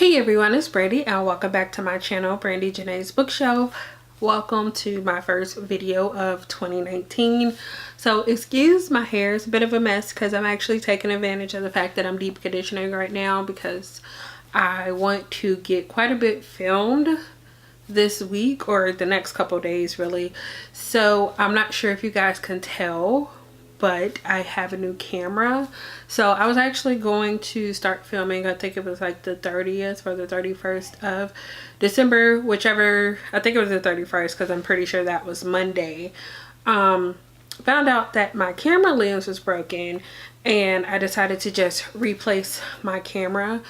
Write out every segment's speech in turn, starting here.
Hey everyone, it's Brandy and welcome back to my channel, Brandy Janae's Bookshelf. Welcome to my first video of 2019. So excuse my hair, it's a bit of a mess because I'm actually taking advantage of the fact that I'm deep conditioning right now because I want to get quite a bit filmed this week or the next couple days really. So I'm not sure if you guys can tell, but I have a new camera. So I was actually going to start filming, I think it was like the 30th or the 31st of December, whichever. I think it was the 31st because I'm pretty sure that was Monday. Found out that my camera lens was broken and I decided to just replace my camera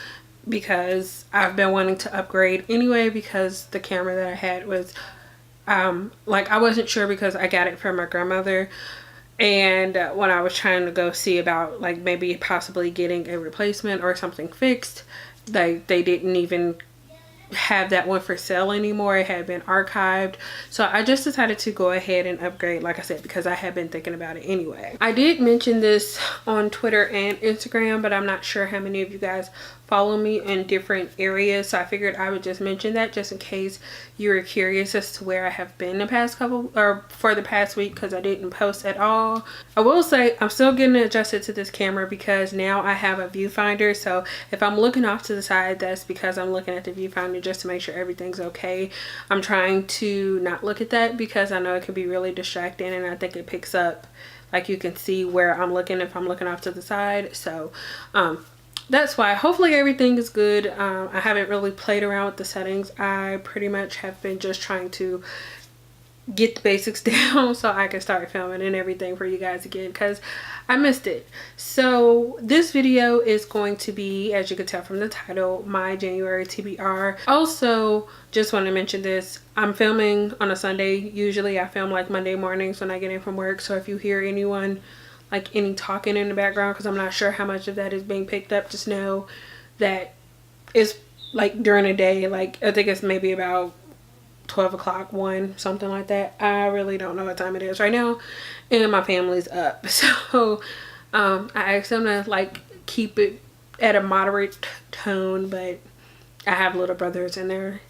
because I've been wanting to upgrade anyway, because the camera that I had was like, I wasn't sure because I got it from my grandmother. And when I was trying to go see about like maybe possibly getting a replacement or something fixed, they didn't even have that one for sale anymore. It had been archived. So I just decided to go ahead and upgrade, like I said, because I had been thinking about it anyway. I did mention this on Twitter and Instagram, but I'm not sure how many of you guys follow me in different areas, so I figured I would just mention that just in case you were curious as to where I have been the past couple, or for the past week, because I didn't post at all. I will say I'm still getting adjusted to this camera because now I have a viewfinder, so if I'm looking off to the side, that's because I'm looking at the viewfinder just to make sure everything's okay. I'm trying to not look at that because I know it can be really distracting, and I think it picks up, like you can see where I'm looking if I'm looking off to the side. So that's why. Hopefully everything is good. I haven't really played around with the settings. I pretty much have been just trying to get the basics down so I can start filming and everything for you guys again because I missed it. So this video is going to be, as you can tell from the title, my January TBR. Also, just want to mention this, I'm filming on a Sunday. Usually I film like Monday mornings when I get in from work, so if you hear anyone, like any talking in the background, because I'm not sure how much of that is being picked up, just know that it's like during the day. Like I think it's maybe about 12 o'clock, 1, something like that. I really don't know what time it is right now, and my family's up. So I asked them to like keep it at a moderate tone, but I have little brothers and they're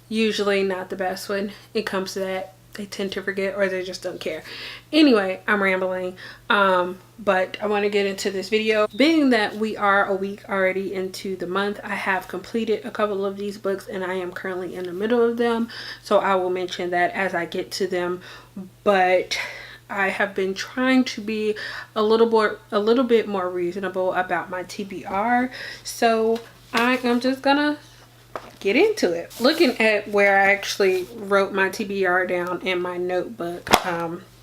usually not the best when it comes to that. They tend to forget, or they just don't care. Anyway, I'm rambling, but I want to get into this video. Being that we are a week already into the month, I have completed a couple of these books and I am currently in the middle of them, so I will mention that as I get to them. But I have been trying to be a little bit more reasonable about my TBR, so I am just gonna get into it. Looking at where I actually wrote my TBR down in my notebook,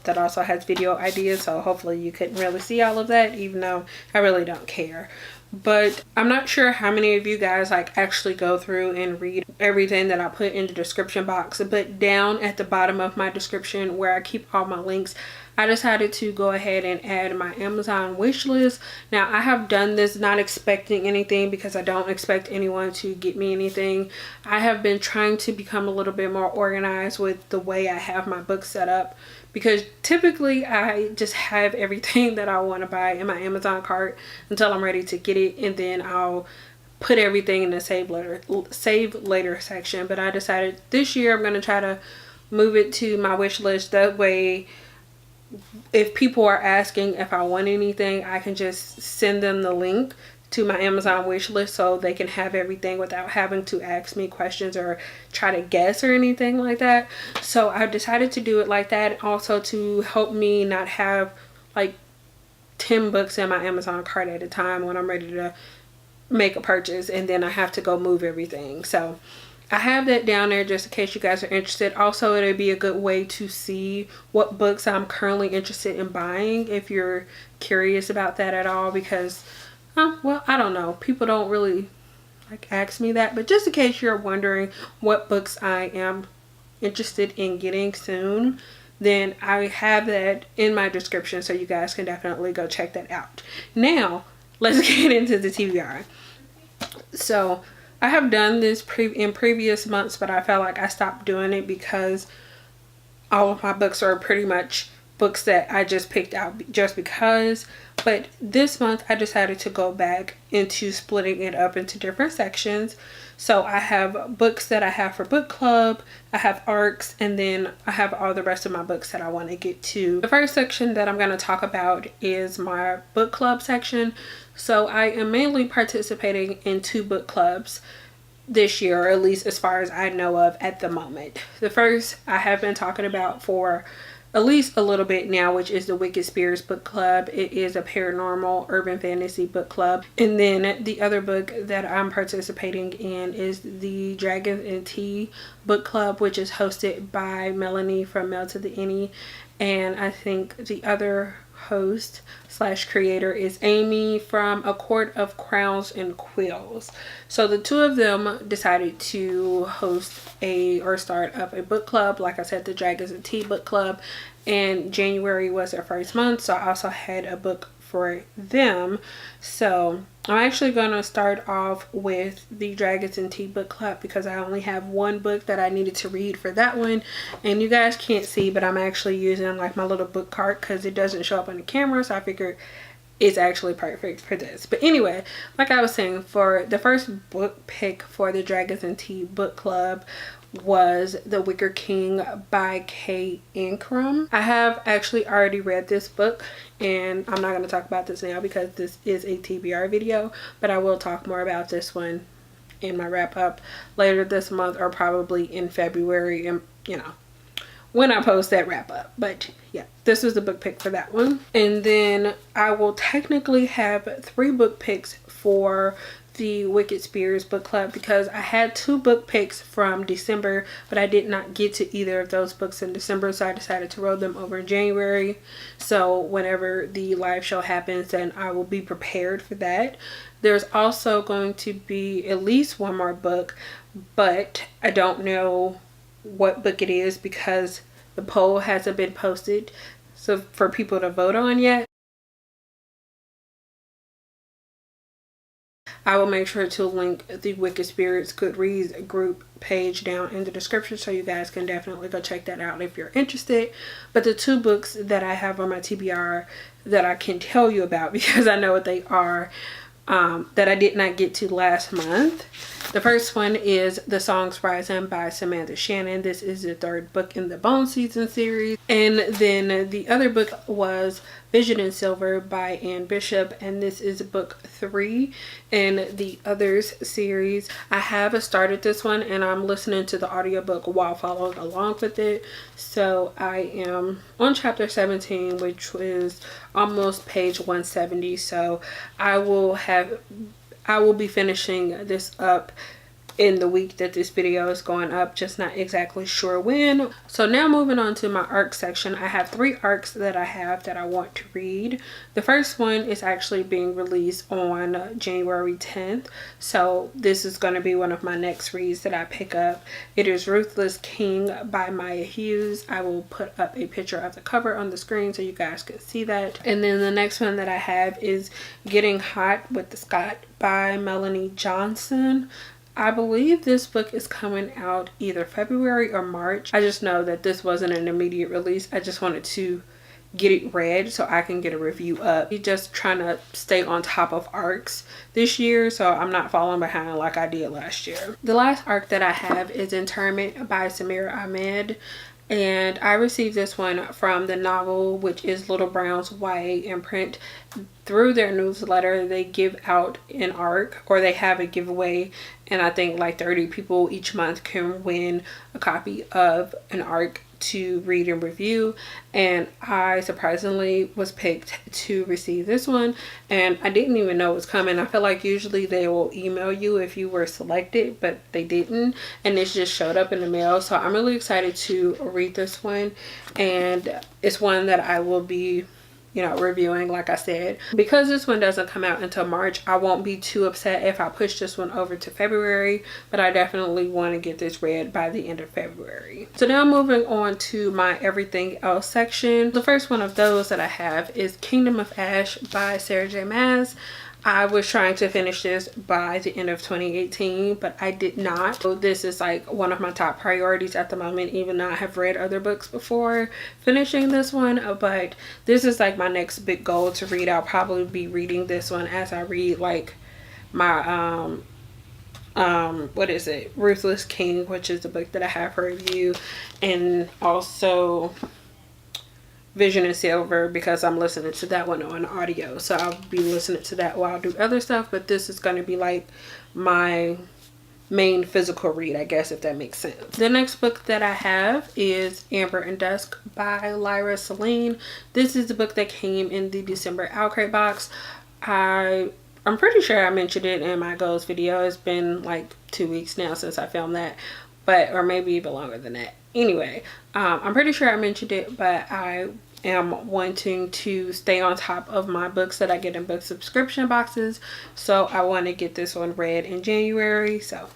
that also has video ideas, so hopefully you couldn't really see all of that, even though I really don't care. But I'm not sure how many of you guys like actually go through and read everything that I put in the description box, but down at the bottom of my description where I keep all my links, I decided to go ahead and add my Amazon wish list. Now I have done this not expecting anything because I don't expect anyone to get me anything. I have been trying to become a little bit more organized with the way I have my books set up, because typically I just have everything that I want to buy in my Amazon cart until I'm ready to get it, and then I'll put everything in the save later section. But I decided this year I'm going to try to move it to my wish list. That way, if people are asking if I want anything, I can just send them the link to my Amazon wish list so they can have everything without having to ask me questions or try to guess or anything like that. So I decided to do it like that, also to help me not have like 10 books in my Amazon cart at a time when I'm ready to make a purchase and then I have to go move everything. So I have that down there just in case you guys are interested. Also, it'll be a good way to see what books I'm currently interested in buying if you're curious about that at all, because well, I don't know, people don't really like ask me that, but just in case you're wondering what books I am interested in getting soon, then I have that in my description, so you guys can definitely go check that out. Now let's get into the TBR. So I have done this in previous months, but I felt like I stopped doing it because all of my books are pretty much books that I just picked out just because. But this month I decided to go back into splitting it up into different sections. So I have books that I have for book club, I have arcs, and then I have all the rest of my books that I want to get to. The first section that I'm going to talk about is my book club section. So I am mainly participating in 2 book clubs this year, or at least as far as I know of at the moment. The first I have been talking about for at least a little bit now, which is the Wicked Spirits book club. It is a paranormal urban fantasy book club. And then the other book that I'm participating in is the Dragons and Tea book club, which is hosted by Melanie from Mel to the Any, and I think the other host slash creator is Amy from A Court of Crowns and Quills. So the 2 of them decided to host start up a book club. Like I said, the Dragons and Tea book club, and January was their first month, so I also had a book for them. So I'm actually going to start off with the Dragons and Tea book club because I only have 1 book that I needed to read for that one, and you guys can't see, but I'm actually using like my little book cart because it doesn't show up on the camera, so I figured it's actually perfect for this. But anyway, like I was saying, for the first book pick for the Dragons and Tea book club was The Wicker King by Kay Ancrum. I have actually already read this book, and I'm not going to talk about this now because this is a TBR video, but I will talk more about this one in my wrap up later this month, or probably in February, and you know, when I post that wrap up. But yeah, this was the book pick for that one. And then I will technically have 3 book picks for the Wicked Spirits book club because I had 2 book picks from December, but I did not get to either of those books in December, so I decided to roll them over in January. So whenever the live show happens, then I will be prepared for that. There's also going to be at least 1 more book, but I don't know what book it is because the poll hasn't been posted so for people to vote on yet. I will make sure to link the Wicked Spirits Goodreads group page down in the description, so you guys can definitely go check that out if you're interested. But the 2 books that I have on my TBR that I can tell you about because I know what they are, that I did not get to last month. The first one is The Songs Rising by Samantha Shannon. This is the 3rd book in the Bone Season series. And then the other book was Vision in Silver by Anne Bishop, and this is book 3 in the Others series. I have started this one and I'm listening to the audiobook while following along with it. So I am on chapter 17, which is almost page 170. So I will be finishing this up in the week that this video is going up, just not exactly sure when. So now moving on to my arc section, I have 3 arcs that I want to read. The first one is actually being released on January 10th, so this is going to be one of my next reads that I pick up. It is Ruthless King by Maya Hughes. I will put up a picture of the cover on the screen so you guys can see that. And then the next one that I have is Getting Hot with the Scott by Melanie Johnson. I believe this book is coming out either February or March. I just know that this wasn't an immediate release. I just wanted to get it read so I can get a review up. I'm just trying to stay on top of arcs this year so I'm not falling behind like I did last year. The last arc that I have is Interment by Samira Ahmed. And I received this one from the novel, which is Little Brown's YA imprint. Through their newsletter, they give out an arc, or they have a giveaway, and I think like 30 people each month can win a copy of an arc to read and review. And I surprisingly was picked to receive this one, and I didn't even know it was coming. I feel like usually they will email you if you were selected, but they didn't, and it just showed up in the mail. So I'm really excited to read this one, and it's one that I will be, you know, reviewing. Like I said, because this one doesn't come out until March, I won't be too upset if I push this one over to February, but I definitely want to get this read by the end of February. So now moving on to my everything else section. The first one of those that I have is Kingdom of Ash by Sarah J Maas. I was trying to finish this by the end of 2018, but I did not. So this is like one of my top priorities at the moment, even though I have read other books before finishing this one. But this is like my next big goal to read. I'll probably be reading this one as I read like my what is it, Ruthless King, which is the book that I have for review, and also Vision and Silver, because I'm listening to that one on audio. So I'll be listening to that while I do other stuff, but this is going to be like my main physical read, I guess, if that makes sense. The next book that I have is Amber and Dusk by Lyra Selene. This is the book that came in the December Outcry box. I'm pretty sure I mentioned it in my goals video. It's been like 2 weeks now since I filmed that, but or maybe even longer than that. Anyway, I'm pretty sure I mentioned it, but I am wanting to stay on top of my books that I get in book subscription boxes. So I want to get this one read in January. So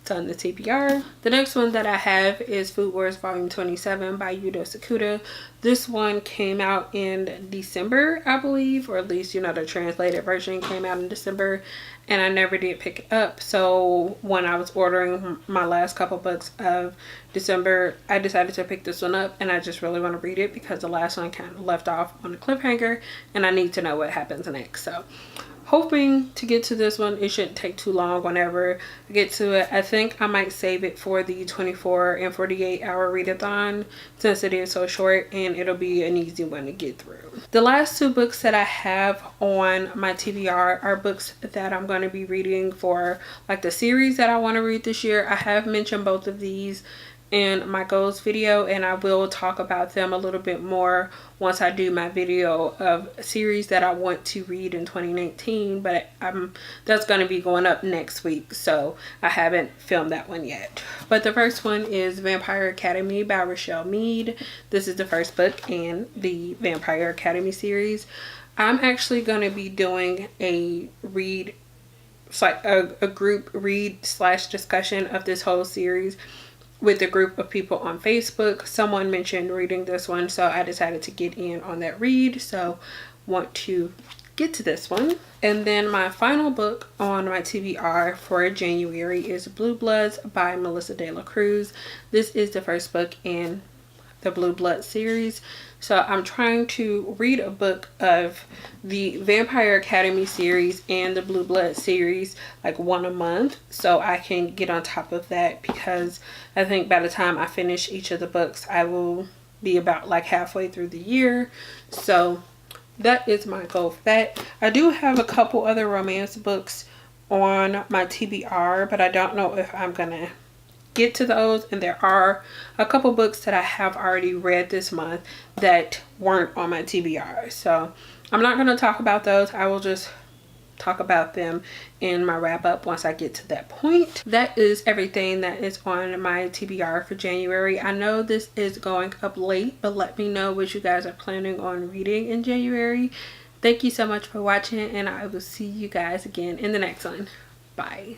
it's on the TBR. The next one that I have is Food Wars Volume 27 by Yudo Sakuda. This one came out in December, I believe, or at least, you know, the translated version came out in December, and I never did pick it up. So when I was ordering my last couple books of December, I decided to pick this one up, and I just really want to read it because the last one kind of left off on a cliffhanger and I need to know what happens next. So hoping to get to this one. It shouldn't take too long whenever I get to it. I think I might save it for the 24 and 48 hour readathon since it is so short, and it'll be an easy one to get through. The last two books that I have on my TBR are books that I'm going to be reading for like the series that I want to read this year. I have mentioned both of these in my goals video, and I will talk about them a little bit more once I do my video of a series that I want to read in 2019, but that's going to be going up next week, so I haven't filmed that one yet. But the first one is Vampire Academy by Richelle Mead. This is the first book in the Vampire Academy series. I'm actually going to be doing a read, like a group read / discussion of this whole series with a group of people on Facebook. Someone mentioned reading this one, so I decided to get in on that read. So want to get to this one. And then my final book on my TBR for January is Blue Bloods by Melissa De La Cruz. This is the first book in the Blue Blood series. So I'm trying to read a book of the Vampire Academy series and the Blue Blood series, like one a month, so I can get on top of that, because I think by the time I finish each of the books, I will be about like halfway through the year. So that is my goal for that. I do have a couple other romance books on my TBR, but I don't know if I'm gonna get to those, and there are a couple books that I have already read this month that weren't on my TBR, so I'm not going to talk about those. I will just talk about them in my wrap up once I get to that point. That is everything that is on my TBR for January. I know this is going up late, but let me know what you guys are planning on reading in January. Thank you so much for watching, and I will see you guys again in the next one. Bye.